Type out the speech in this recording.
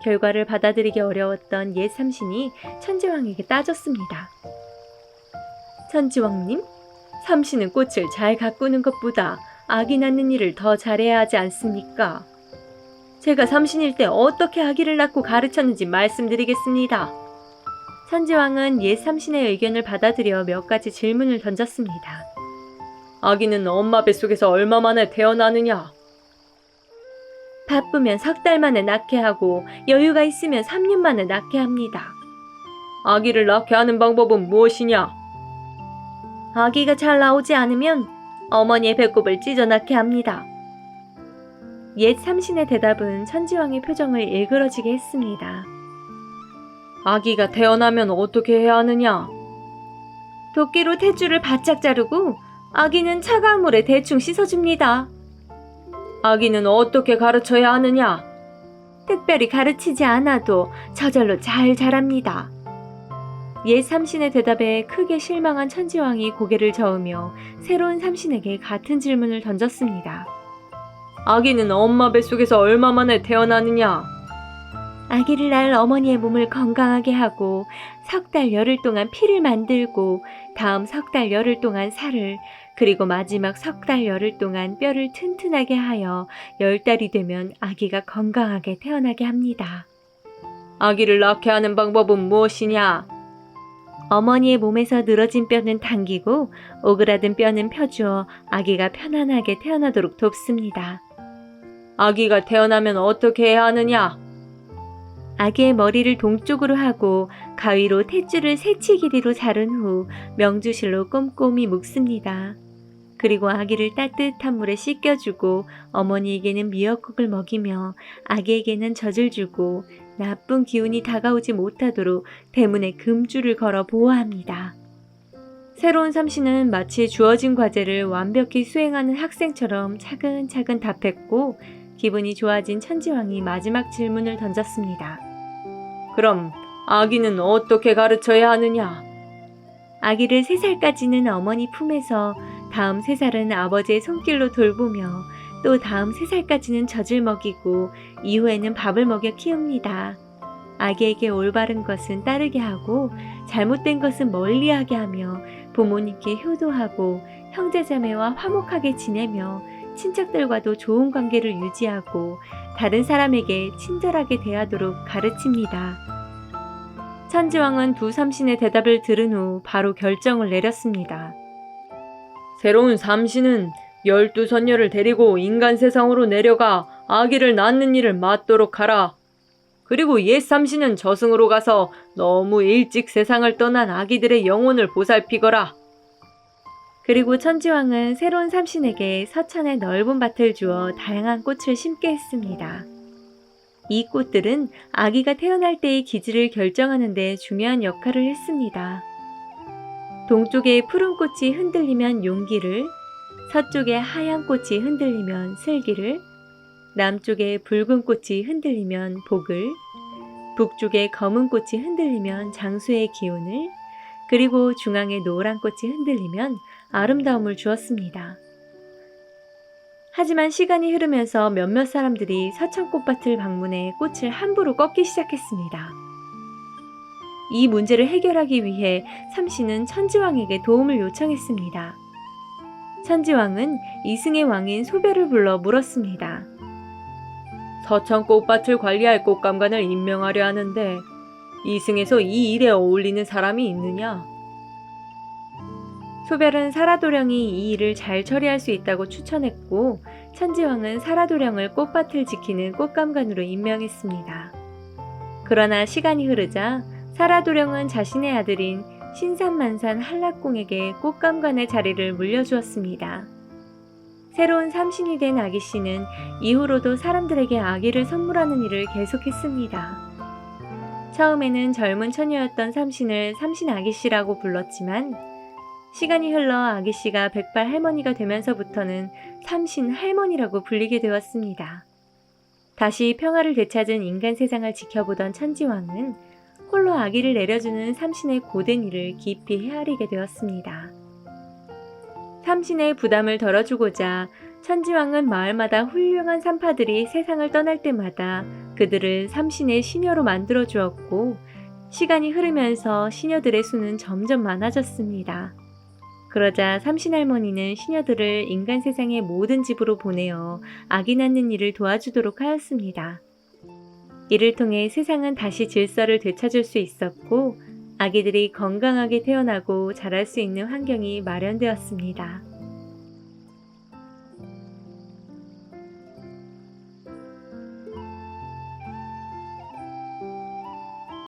결과를 받아들이기 어려웠던 옛 삼신이 천지왕에게 따졌습니다. 천지왕님, 삼신은 꽃을 잘 가꾸는 것보다 아기 낳는 일을 더 잘해야 하지 않습니까? 제가 삼신일 때 어떻게 아기를 낳고 가르쳤는지 말씀드리겠습니다. 천지왕은 옛 삼신의 의견을 받아들여 몇 가지 질문을 던졌습니다. 아기는 엄마 뱃속에서 얼마 만에 태어나느냐? 바쁘면 3달 만에 낳게 하고 여유가 있으면 3년 만에 낳게 합니다. 아기를 낳게 하는 방법은 무엇이냐? 아기가 잘 나오지 않으면 어머니의 배꼽을 찢어 낳게 합니다. 옛 삼신의 대답은 천지왕의 표정을 일그러지게 했습니다. 아기가 태어나면 어떻게 해야 하느냐? 도끼로 탯줄을 바짝 자르고 아기는 차가운 물에 대충 씻어줍니다. 아기는 어떻게 가르쳐야 하느냐? 특별히 가르치지 않아도 저절로 잘 자랍니다. 옛 삼신의 대답에 크게 실망한 천지왕이 고개를 저으며 새로운 삼신에게 같은 질문을 던졌습니다. 아기는 엄마 뱃속에서 얼마 만에 태어나느냐? 아기를 낳을 어머니의 몸을 건강하게 하고 3달 열흘 동안 피를 만들고 다음 3달 열흘 동안 살을 그리고 마지막 3달 열흘 동안 뼈를 튼튼하게 하여 10달이 되면 아기가 건강하게 태어나게 합니다. 아기를 낳게 하는 방법은 무엇이냐? 어머니의 몸에서 늘어진 뼈는 당기고 오그라든 뼈는 펴주어 아기가 편안하게 태어나도록 돕습니다. 아기가 태어나면 어떻게 해야 하느냐? 아기의 머리를 동쪽으로 하고 가위로 탯줄을 3치 길이로 자른 후 명주실로 꼼꼼히 묶습니다. 그리고 아기를 따뜻한 물에 씻겨주고 어머니에게는 미역국을 먹이며 아기에게는 젖을 주고 나쁜 기운이 다가오지 못하도록 대문에 금줄을 걸어 보호합니다. 새로운 삼신은 마치 주어진 과제를 완벽히 수행하는 학생처럼 차근차근 답했고 기분이 좋아진 천지왕이 마지막 질문을 던졌습니다. 그럼 아기는 어떻게 가르쳐야 하느냐? 아기를 3살까지는 어머니 품에서 다음 3살은 아버지의 손길로 돌보며 또 다음 3살까지는 젖을 먹이고 이후에는 밥을 먹여 키웁니다. 아기에게 올바른 것은 따르게 하고 잘못된 것은 멀리하게 하며 부모님께 효도하고 형제자매와 화목하게 지내며 친척들과도 좋은 관계를 유지하고 다른 사람에게 친절하게 대하도록 가르칩니다. 천지왕은 두 삼신의 대답을 들은 후 바로 결정을 내렸습니다. 새로운 삼신은 12선녀를 데리고 인간 세상으로 내려가 아기를 낳는 일을 맡도록 하라. 그리고 옛 삼신은 저승으로 가서 너무 일찍 세상을 떠난 아기들의 영혼을 보살피거라. 그리고 천지왕은 새로운 삼신에게 서천의 넓은 밭을 주어 다양한 꽃을 심게 했습니다. 이 꽃들은 아기가 태어날 때의 기질을 결정하는 데 중요한 역할을 했습니다. 동쪽의 푸른 꽃이 흔들리면 용기를, 서쪽의 하얀 꽃이 흔들리면 슬기를, 남쪽의 붉은 꽃이 흔들리면 복을, 북쪽의 검은 꽃이 흔들리면 장수의 기운을, 그리고 중앙의 노란 꽃이 흔들리면 아름다움을 주었습니다. 하지만 시간이 흐르면서 몇몇 사람들이 서천꽃밭을 방문해 꽃을 함부로 꺾기 시작했습니다. 이 문제를 해결하기 위해 삼신은 천지왕에게 도움을 요청했습니다. 천지왕은 이승의 왕인 소별을 불러 물었습니다. 서천꽃밭을 관리할 꽃감관을 임명하려 하는데 이승에서 이 일에 어울리는 사람이 있느냐? 소별은 사라도령이 이 일을 잘 처리할 수 있다고 추천했고 천지왕은 사라도령을 꽃밭을 지키는 꽃감관으로 임명했습니다. 그러나 시간이 흐르자 사라도령은 자신의 아들인 신산만산 한락공에게 꽃감관의 자리를 물려주었습니다. 새로운 삼신이 된 아기씨는 이후로도 사람들에게 아기를 선물하는 일을 계속했습니다. 처음에는 젊은 처녀였던 삼신을 삼신 아기씨라고 불렀지만 시간이 흘러 아기씨가 백발 할머니가 되면서부터는 삼신 할머니라고 불리게 되었습니다. 다시 평화를 되찾은 인간 세상을 지켜보던 천지왕은 홀로 아기를 내려주는 삼신의 고된 일을 깊이 헤아리게 되었습니다. 삼신의 부담을 덜어주고자 천지왕은 마을마다 훌륭한 산파들이 세상을 떠날 때마다 그들을 삼신의 시녀로 만들어 주었고, 시간이 흐르면서 시녀들의 수는 점점 많아졌습니다. 그러자 삼신할머니는 시녀들을 인간 세상의 모든 집으로 보내어 아기 낳는 일을 도와주도록 하였습니다. 이를 통해 세상은 다시 질서를 되찾을 수 있었고, 아기들이 건강하게 태어나고 자랄 수 있는 환경이 마련되었습니다.